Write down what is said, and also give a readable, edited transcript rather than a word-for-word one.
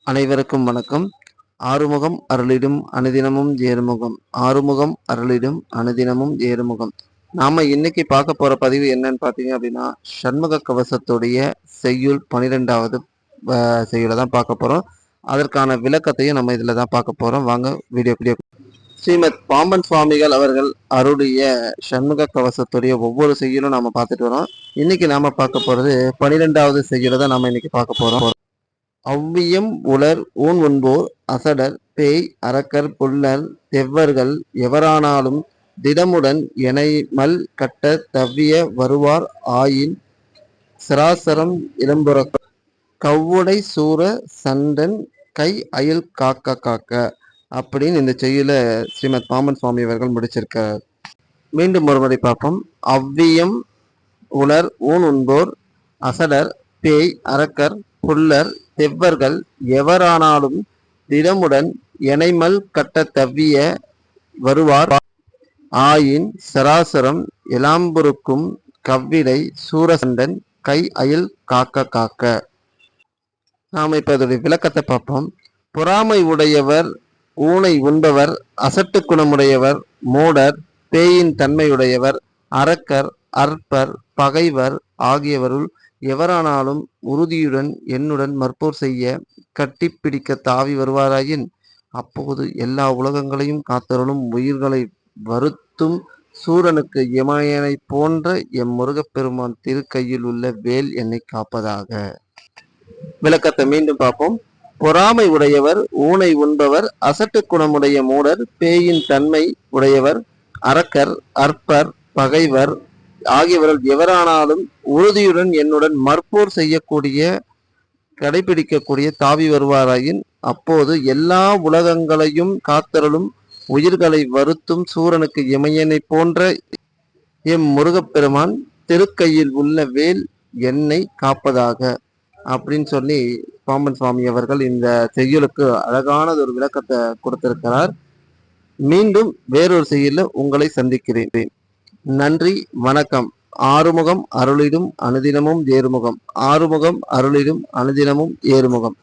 அனைவருக்கும் வணக்கம். ஆறுமுகம் அருளிடும் அனுதினமும் ஏறுமுகம். ஆறுமுகம் அருளிடும் அனுதினமும் ஏறுமுகம். நாம இன்னைக்கு பார்க்க போற பதிவு என்னன்னு பார்த்தீங்க அப்படின்னா, சண்முக கவசத்துடைய செய்யுள் 12வது செய்யுளை தான் பார்க்க போறோம். அதற்கான விளக்கத்தையும் நம்ம இதில் தான் பார்க்க போறோம். வாங்க வீடியோ. ஸ்ரீமத் பாம்பன் சுவாமிகள் அவர்கள் அருளிய சண்முக கவசத்துடைய ஒவ்வொரு செய்யுளும் நாம பார்த்துட்டு வரோம். இன்னைக்கு நாம பார்க்க போறது 12வது செய்யுளை தான் நாம இன்னைக்கு பார்க்க போறோம். அவ்வியம் உலர் ஊன் உண்போர் அசடர் பேய் அரக்கர் புல்லர் தெவ்வர்கள் எவரானாலும் திடமுடன் எனைமல் கட்ட தவ்விய வருவார் ஆயின் சராசரம் இளம்புற கவ்வுடை சூர சண்டன் கை அயல் காக்க காக்க அப்படின்னு இந்த செய்யுள ஸ்ரீமத் பாம்பன் சுவாமி அவர்கள் முடிச்சிருக்கார். மீண்டும் ஒருமுறை பார்ப்போம். அவ்வியம் உலர் ஊன் உண்போர் அசடர் பேய் அரக்கர் புல்லர் தெவ்வர்கள் எவரானாலும் திடமுடன் எனைமல் கட்ட தவ்விய வருவார் ஆயின் சராசரம் இளாம்புருக்கும் கவ்விடை சூரசண்டன் கை அயில் காக்க காக்க. நாம் இப்ப அதோடைய விளக்கத்தை பார்ப்போம். பொறாமை உடையவர், ஊனை உண்பவர், அசட்டு குணமுடையவர், மூடர், பேயின் தன்மையுடையவர், அரக்கர், அற்பர், பகைவர் ஆகியவருள் எவரானாலும் உறுதியுடன் என்னுடன் மற்போர் செய்ய கட்டி பிடிக்க தாவி வருவாராயின் அப்போது எல்லா உலகங்களையும் காத்தருளும் உயிர்களை வருத்தும் சூரனுக்கு இமயனை போன்ற எம் முருகப்பெருமான் திருக்கையில் உள்ள வேல் என்னை காப்பதாக. விளக்கத்தை மீண்டும் பார்ப்போம். பொறாமை உடையவர், ஊனை உண்பவர், அசட்டு குணமுடைய மூடர், பேயின் தன்மை உடையவர், அரக்கர், அற்பர், பகைவர் ஆகியவர்கள் எவரானாலும் உறுதியுடன் என்னுடன் மற்போர் செய்யக்கூடிய கடைபிடிக்கக்கூடிய தாவி வருவாராயின் அப்போது எல்லா உலகங்களையும் காத்தருளும் உயிர்களை வருத்தும் சூரனுக்கு இமயனை போன்ற எம் முருகப்பெருமான் திருக்கையில் உள்ள வேல் என்னை காப்பதாக அப்படின்னு சொல்லி பாம்பன் சுவாமி அவர்கள் இந்த செய்யுளுக்கு அழகானது ஒரு விளக்கத்தை கொடுத்திருக்கிறார். மீண்டும் வேறொரு செய்யுளில் உங்களை சந்திக்கிறேன். நன்றி, வணக்கம். ஆறுமுகம் அருளிடும் அனுதினமும் ஏறுமுகம். ஆறுமுகம் அருளிடும் அனுதினமும் ஏறுமுகம்.